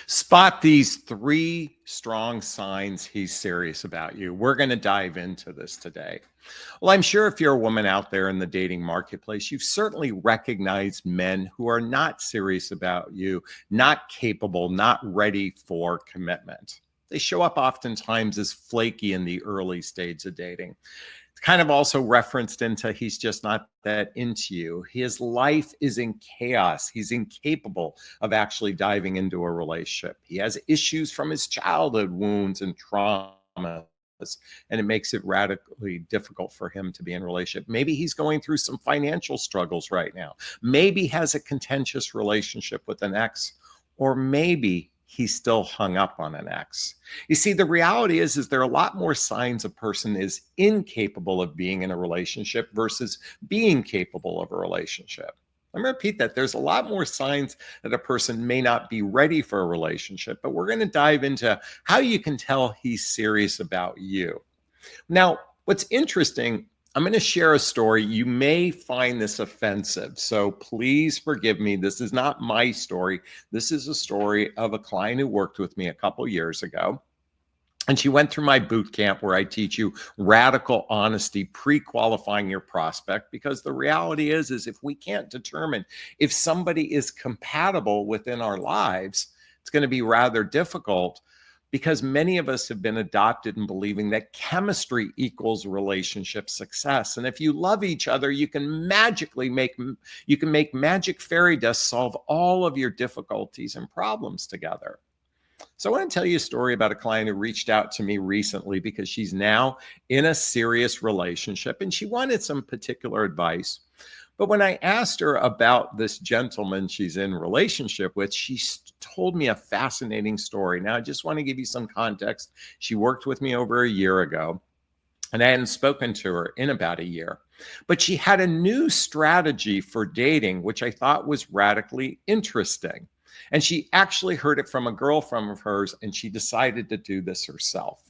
Spot these three strong signs he's serious about you. We're going to dive into this today. Well, I'm sure if you're a woman out there in the dating marketplace, you've certainly recognized men who are not serious about you, not capable, not ready for commitment. They show up oftentimes as flaky in the early stage of dating. It's kind of also referenced into he's just not that into you. His life is in chaos. He's incapable of actually diving into a relationship. He has issues from his childhood wounds and traumas, and it makes it radically difficult for him to be in a relationship. Maybe he's going through some financial struggles right now. Maybe has a contentious relationship with an ex, or maybe he's still hung up on an ex. You see, the reality is there are a lot more signs a person is incapable of being in a relationship versus being capable of a relationship. I'm going to repeat that. There's a lot more signs that a person may not be ready for a relationship, but we're going to dive into how you can tell he's serious about you. Now, what's interesting, I'm going to share a story. You may find this offensive, so please forgive me. This is not my story. This is a story of a client who worked with me a couple years ago. And she went through my boot camp where I teach you radical honesty, pre-qualifying your prospect, because the reality is if we can't determine if somebody is compatible within our lives, it's going to be rather difficult, because many of us have been adopted in believing that chemistry equals relationship success. And if you love each other, you can make magic fairy dust solve all of your difficulties and problems together. So I want to tell you a story about a client who reached out to me recently because she's now in a serious relationship and she wanted some particular advice. But when I asked her about this gentleman she's in relationship with, she told me a fascinating story. Now, I just want to give you some context. She worked with me over a year ago, and I hadn't spoken to her in about a year. But she had a new strategy for dating, which I thought was radically interesting. And she actually heard it from a girlfriend of hers, and she decided to do this herself.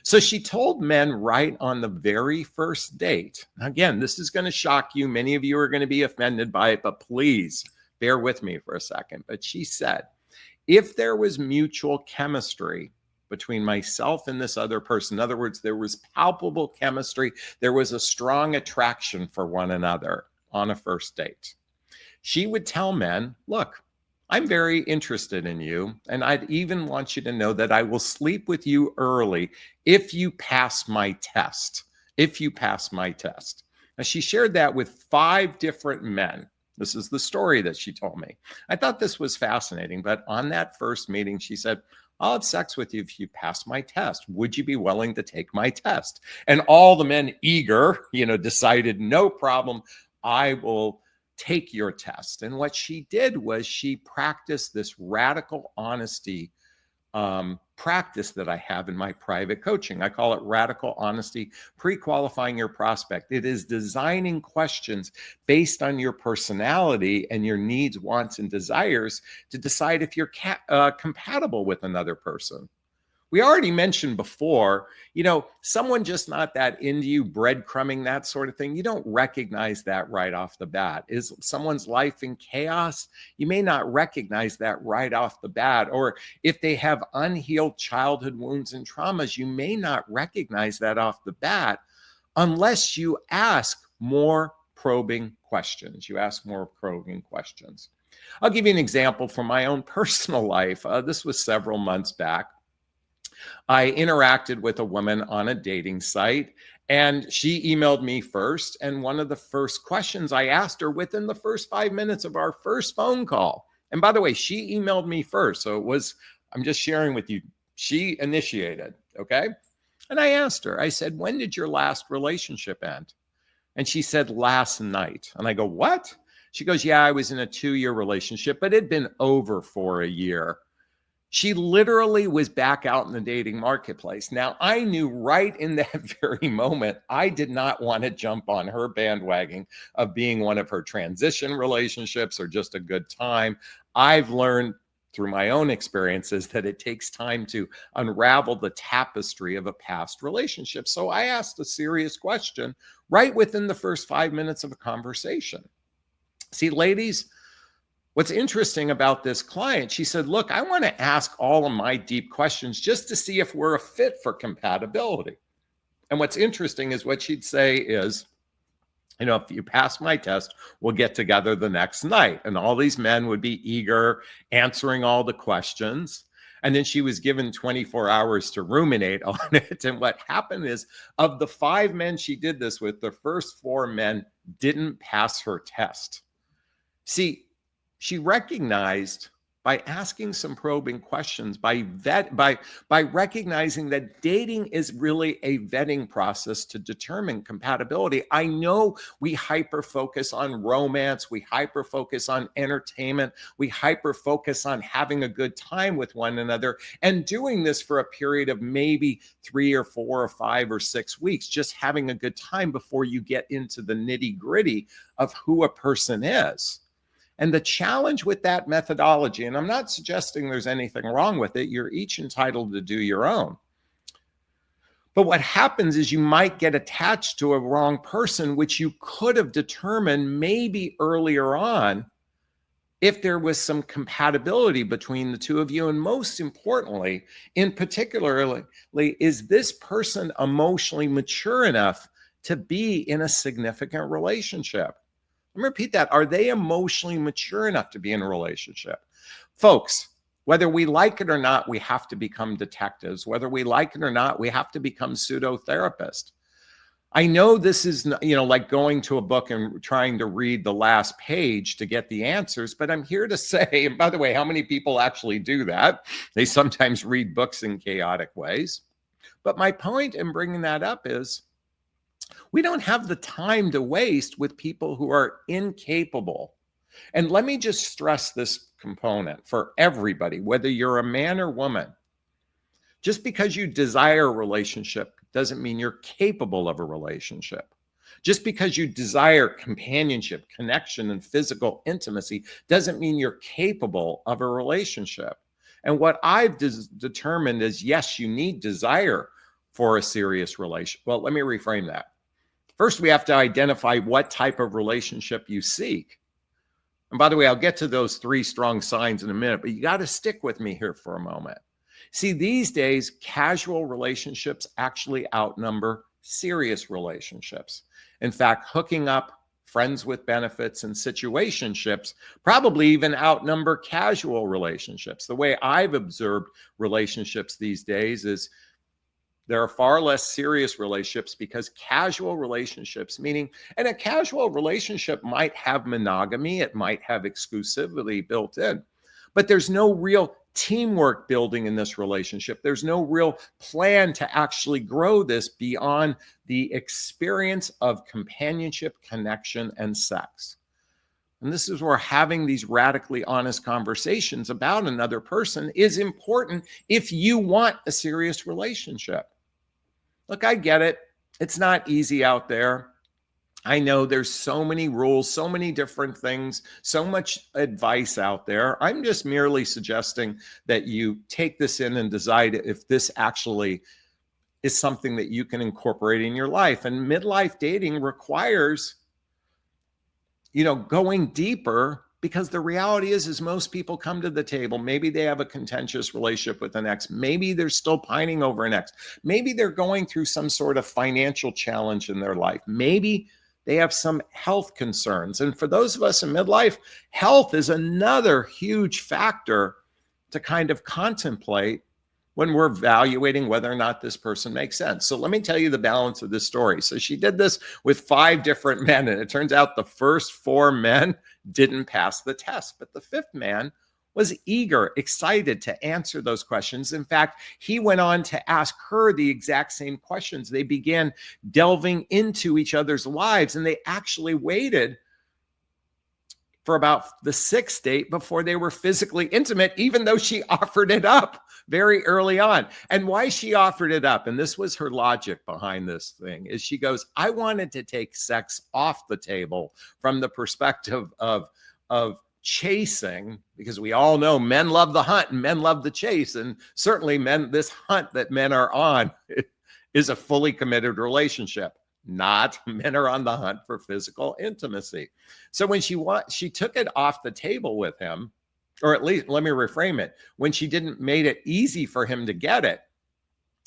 So she told men right on the very first date. Again, this is going to shock you. Many of you are going to be offended by it, but please bear with me for a second. But she said, if there was mutual chemistry between myself and this other person, in other words, there was palpable chemistry, there was a strong attraction for one another on a first date, she would tell men, look, I'm very interested in you, and I'd even want you to know that I will sleep with you early if you pass my test. If you pass my test. Now, she shared that with 5 different men. This is the story that she told me. I thought this was fascinating, but on that first meeting, she said, I'll have sex with you if you pass my test. Would you be willing to take my test? And all the men eager, decided, no problem, I will take your test. And what she did was she practiced this radical honesty practice that I have in my private coaching. I call it radical honesty, pre-qualifying your prospect. It is designing questions based on your personality and your needs, wants, and desires to decide if you're compatible with another person. We already mentioned before, someone just not that into you, breadcrumbing, that sort of thing. You don't recognize that right off the bat. Is someone's life in chaos? You may not recognize that right off the bat. Or if they have unhealed childhood wounds and traumas, you may not recognize that off the bat unless you ask more probing questions. I'll give you an example from my own personal life. This was several months back. I interacted with a woman on a dating site, and she emailed me first. And one of the first questions I asked her within the first 5 minutes of our first phone call, and by the way, she emailed me first. So I'm just sharing with you, she initiated, okay? And I asked her, I said, when did your last relationship end? And she said, last night. And I go, what? She goes, yeah, I was in a 2-year relationship, but it'd been over for a year. She literally was back out in the dating marketplace. Now, I knew right in that very moment, I did not want to jump on her bandwagon of being one of her transition relationships or just a good time. I've learned through my own experiences that it takes time to unravel the tapestry of a past relationship. So I asked a serious question right within the first 5 minutes of a conversation. See, ladies, What's interesting about this client, she said, look, I want to ask all of my deep questions just to see if we're a fit for compatibility. And what's interesting is what she'd say is, if you pass my test, we'll get together the next night. And all these men would be eager, answering all the questions. And then she was given 24 hours to ruminate on it. And what happened is, of the 5 men she did this with, the first 4 men didn't pass her test. See, she recognized by asking some probing questions, by recognizing that dating is really a vetting process to determine compatibility. I know we hyper focus on romance, we hyper focus on entertainment, we hyper focus on having a good time with one another, and doing this for a period of maybe 3 or 4 or 5 or 6 weeks, just having a good time before you get into the nitty-gritty of who a person is. And the challenge with that methodology, and I'm not suggesting there's anything wrong with it, you're each entitled to do your own. But what happens is you might get attached to a wrong person, which you could have determined maybe earlier on if there was some compatibility between the two of you. And most importantly, in particularly, is this person emotionally mature enough to be in a significant relationship? Let me repeat that. Are they emotionally mature enough to be in a relationship? Folks, whether we like it or not, we have to become detectives. Whether we like it or not, we have to become pseudo-therapists. I know this is, like going to a book and trying to read the last page to get the answers, but I'm here to say, and by the way, how many people actually do that? They sometimes read books in chaotic ways. But my point in bringing that up is, we don't have the time to waste with people who are incapable. And let me just stress this component for everybody, whether you're a man or woman. Just because you desire a relationship doesn't mean you're capable of a relationship. Just because you desire companionship, connection, and physical intimacy doesn't mean you're capable of a relationship. And what I've determined is, yes, you need desire for a serious relationship. Well, let me reframe that. First, we have to identify what type of relationship you seek. And by the way, I'll get to those 3 strong signs in a minute, but you got to stick with me here for a moment. See, these days, casual relationships actually outnumber serious relationships. In fact, hooking up, friends with benefits, and situationships probably even outnumber casual relationships. The way I've observed relationships these days is, there are far less serious relationships because casual relationships, meaning, and a casual relationship might have monogamy, it might have exclusivity built in, but there's no real teamwork building in this relationship. There's no real plan to actually grow this beyond the experience of companionship, connection, and sex. And this is where having these radically honest conversations about another person is important if you want a serious relationship. Look, I get it. It's not easy out there. I know there's so many rules, so many different things, so much advice out there. I'm just merely suggesting that you take this in and decide if this actually is something that you can incorporate in your life. And midlife dating requires, going deeper, because the reality is most people come to the table. Maybe they have a contentious relationship with an ex. Maybe they're still pining over an ex. Maybe they're going through some sort of financial challenge in their life. Maybe they have some health concerns. And for those of us in midlife, health is another huge factor to kind of contemplate when we're evaluating whether or not this person makes sense. So let me tell you the balance of this story. So she did this with 5 different men, and it turns out the first 4 men didn't pass the test, but the 5th man was eager, excited to answer those questions. In fact, he went on to ask her the exact same questions. They began delving into each other's lives, and they actually waited for about the 6th date before they were physically intimate, even though she offered it up very early on. And why she offered it up, and this was her logic behind this thing, is she goes, I wanted to take sex off the table from the perspective of chasing, because we all know men love the hunt and men love the chase. And certainly this hunt that men are on is a fully committed relationship. not. Men are on the hunt for physical intimacy. So when she took it off the table with him, or at least let me reframe it, when she didn't made it easy for him to get it,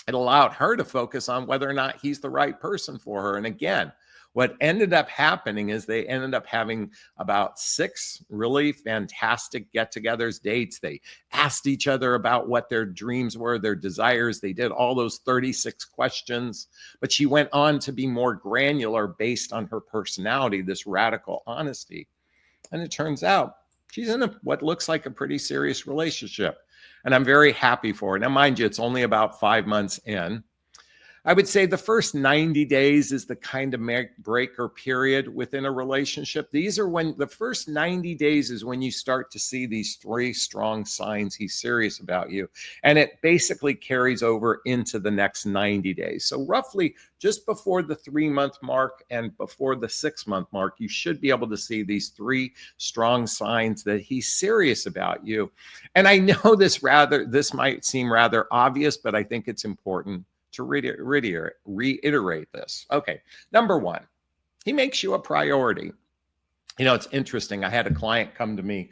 it allowed her to focus on whether or not he's the right person for her. And again, what ended up happening is they ended up having about 6 really fantastic get-togethers, dates. They asked each other about what their dreams were, their desires. They did all those 36 questions, but she went on to be more granular based on her personality, this radical honesty. And it turns out she's in what looks like a pretty serious relationship. And I'm very happy for her. Now, mind you, it's only about 5 months in. I would say the first 90 days is the kind of make breaker period within a relationship. These are when the first 90 days is when you start to see these 3 strong signs he's serious about you. And it basically carries over into the next 90 days. So roughly just before the 3-month mark and before the 6-month mark, you should be able to see these 3 strong signs that he's serious about you. And I know this might seem rather obvious, but I think it's important to reiterate this. Okay, number 1, he makes you a priority. You know, it's interesting. I had a client come to me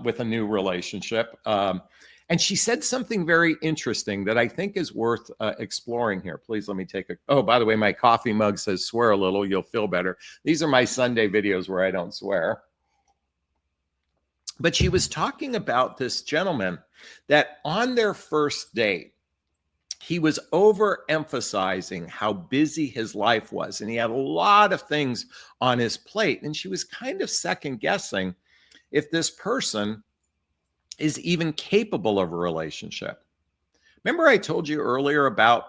with a new relationship, and she said something very interesting that I think is worth exploring here. Please let me take a, oh, by the way, my coffee mug says swear a little, you'll feel better. These are my Sunday videos where I don't swear. But she was talking about this gentleman that on their first date, he was overemphasizing how busy his life was, and he had a lot of things on his plate. And she was kind of second guessing if this person is even capable of a relationship. Remember I told you earlier about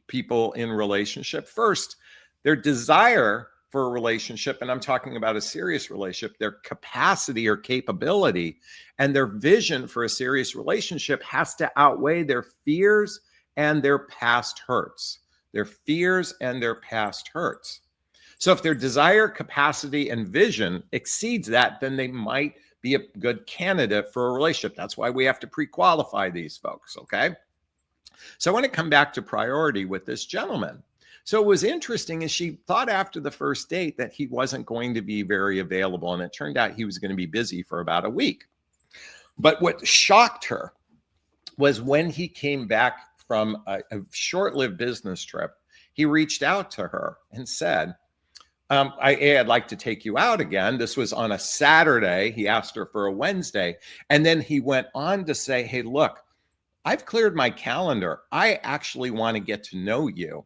people in relationship? First, their desire for a relationship, and I'm talking about a serious relationship, their capacity or capability and their vision for a serious relationship has to outweigh their fears and their past hurts. Their fears and their past hurts. So if their desire, capacity, and vision exceeds that, then they might be a good candidate for a relationship. That's why we have to pre-qualify these folks, okay? So I want to come back to priority with this gentleman. So it was interesting is she thought after the first date that he wasn't going to be very available, and it turned out he was going to be busy for about a week. But what shocked her was when he came back from a short-lived business trip, he reached out to her and said, I'd like to take you out again. This was on a Saturday. He asked her for a Wednesday. And then he went on to say, hey, look, I've cleared my calendar. I actually want to get to know you.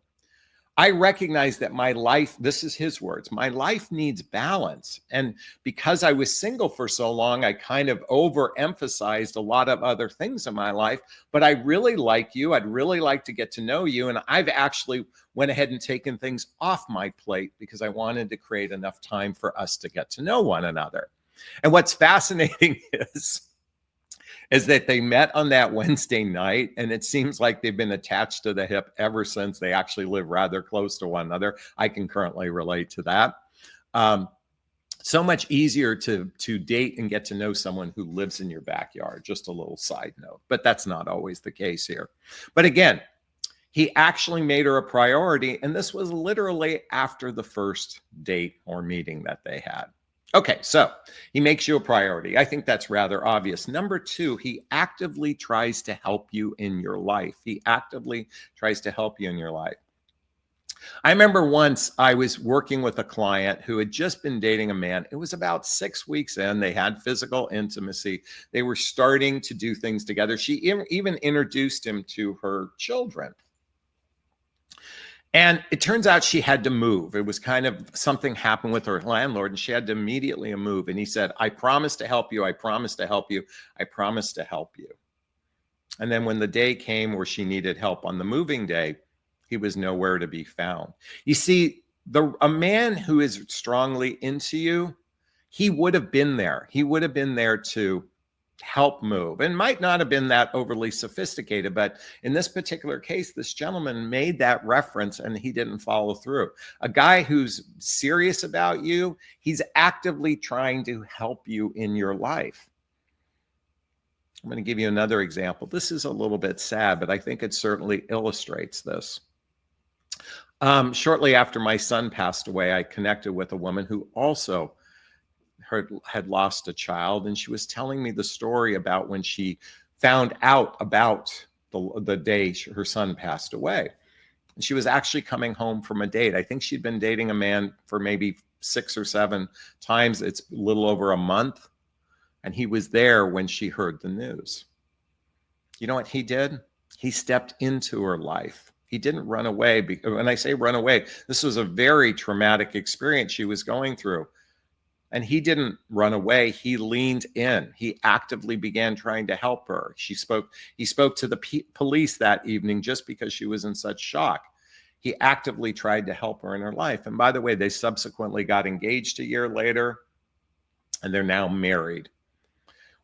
I recognize that my life, this is his words, my life needs balance. And because I was single for so long, I kind of overemphasized a lot of other things in my life, but I really like you. I'd really like to get to know you. And I've actually went ahead and taken things off my plate because I wanted to create enough time for us to get to know one another. And what's fascinating is that they met on that Wednesday night, and it seems like they've been attached to the hip ever since. They actually live rather close to one another. I can currently relate to that. So much easier to date and get to know someone who lives in your backyard. Just a little side note, but that's not always the case here. But again, he actually made her a priority, and this was literally after the first date or meeting that they had. Okay, so he makes you a priority. I think that's rather obvious. Number 2, he actively tries to help you in your life. He actively tries to help you in your life. I remember once I was working with a client who had just been dating a man. It was about 6 weeks in. They had physical intimacy. They were starting to do things together. She even introduced him to her children. And it turns out she had to move. It was kind of something happened with her landlord, and she had to immediately move. And he said, I promise to help you. I promise to help you. I promise to help you. And then when the day came where she needed help on the moving day, he was nowhere to be found. You see, a man who is strongly into you, he would have been there. He would have been there to help move, and might not have been that overly sophisticated, but in this particular case, this gentleman made that reference and he didn't follow through. A guy who's serious about you, he's actively trying to help you in your life. I'm going to give you another example. This is a little bit sad, but I think it certainly illustrates this. Shortly after my son passed away, I connected with a woman who also had lost a child, and she was telling me the story about when she found out about the day her son passed away. And she was actually coming home from a date. I think she'd been dating a man for maybe 6 or 7 times. It's a little over a month. And he was there when she heard the news. You know what he did? He stepped into her life. He didn't run away. When I say run away, this was a very traumatic experience she was going through. And he didn't run away. He leaned in. He actively began trying to help her. He spoke to the police that evening just because she was in such shock. He actively tried to help her in her life. And by the way, they subsequently got engaged a year later, and they're now married.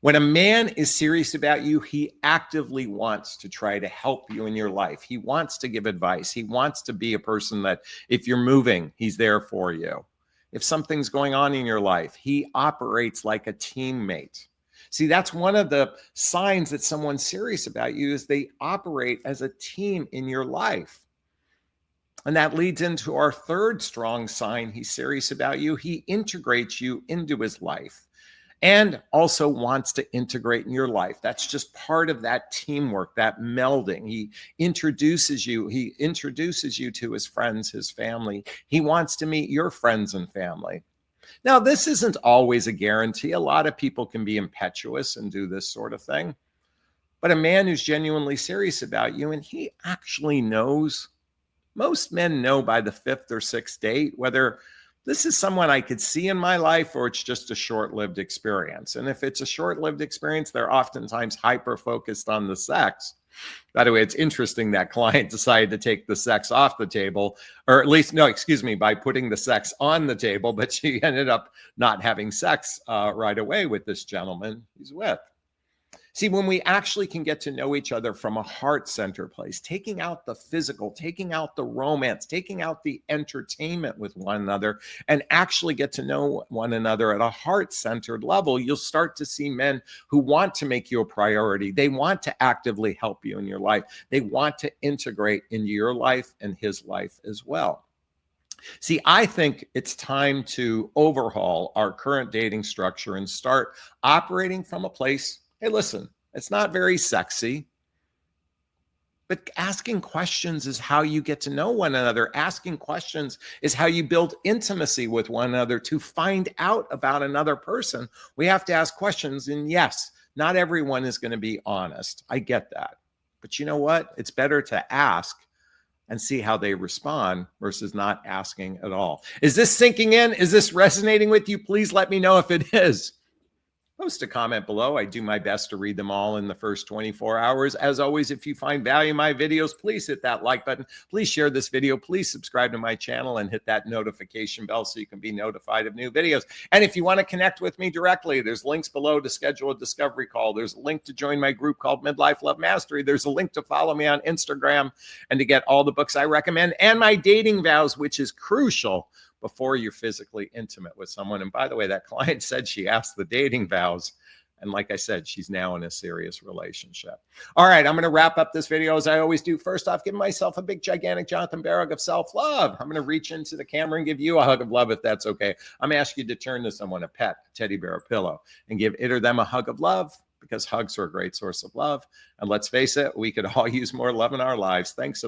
When a man is serious about you, he actively wants to try to help you in your life. He wants to give advice. He wants to be a person that if you're moving, he's there for you. If something's going on in your life, he operates like a teammate. See, that's one of the signs that someone's serious about you is they operate as a team in your life. And that leads into our third strong sign he's serious about you. He integrates you into his life and also wants to integrate in your life. That's just part of that teamwork, that melding. He introduces you to his friends, his family. He wants to meet your friends and family. Now, this isn't always a guarantee. A lot of people can be impetuous and do this sort of thing. But a man who's genuinely serious about you, and he actually knows, most men know by the 5th or 6th date whether this is someone I could see in my life or it's just a short-lived experience. And if it's a short-lived experience, they're oftentimes hyper-focused on the sex. By the way, it's interesting that client decided to take the sex off the table, or at least, no, excuse me, by putting the sex on the table, but she ended up not having sex right away with this gentleman he's with. See, when we actually can get to know each other from a heart-centered place, taking out the physical, taking out the romance, taking out the entertainment with one another, and actually get to know one another at a heart-centered level, you'll start to see men who want to make you a priority. They want to actively help you in your life. They want to integrate into your life and his life as well. See, I think it's time to overhaul our current dating structure and start operating from a place. Hey, listen, it's not very sexy, but asking questions is how you get to know one another. Asking questions is how you build intimacy with one another. To find out about another person, we have to ask questions. And yes, not everyone is going to be honest. I get that. But you know what? It's better to ask and see how they respond versus not asking at all. Is this sinking in? Is this resonating with you? Please let me know if it is. Post a comment below. I do my best to read them all in the first 24 hours. As always, if you find value in my videos, please hit that like button. Please share this video. Please subscribe to my channel and hit that notification bell so you can be notified of new videos. And if you want to connect with me directly, there's links below to schedule a discovery call. There's a link to join my group called Midlife Love Mastery. There's a link to follow me on Instagram and to get all the books I recommend and my dating vows, which is crucial before you're physically intimate with someone. And by the way, that client said she asked the dating vows. And like I said, she's now in a serious relationship. All right, I'm going to wrap up this video as I always do. First off, give myself a big, gigantic Jonathan Barrag of self-love. I'm going to reach into the camera and give you a hug of love if that's okay. I'm asking you to turn to someone, a pet, a teddy bear, a pillow, and give it or them a hug of love because hugs are a great source of love. And let's face it, we could all use more love in our lives. Thanks a bunch.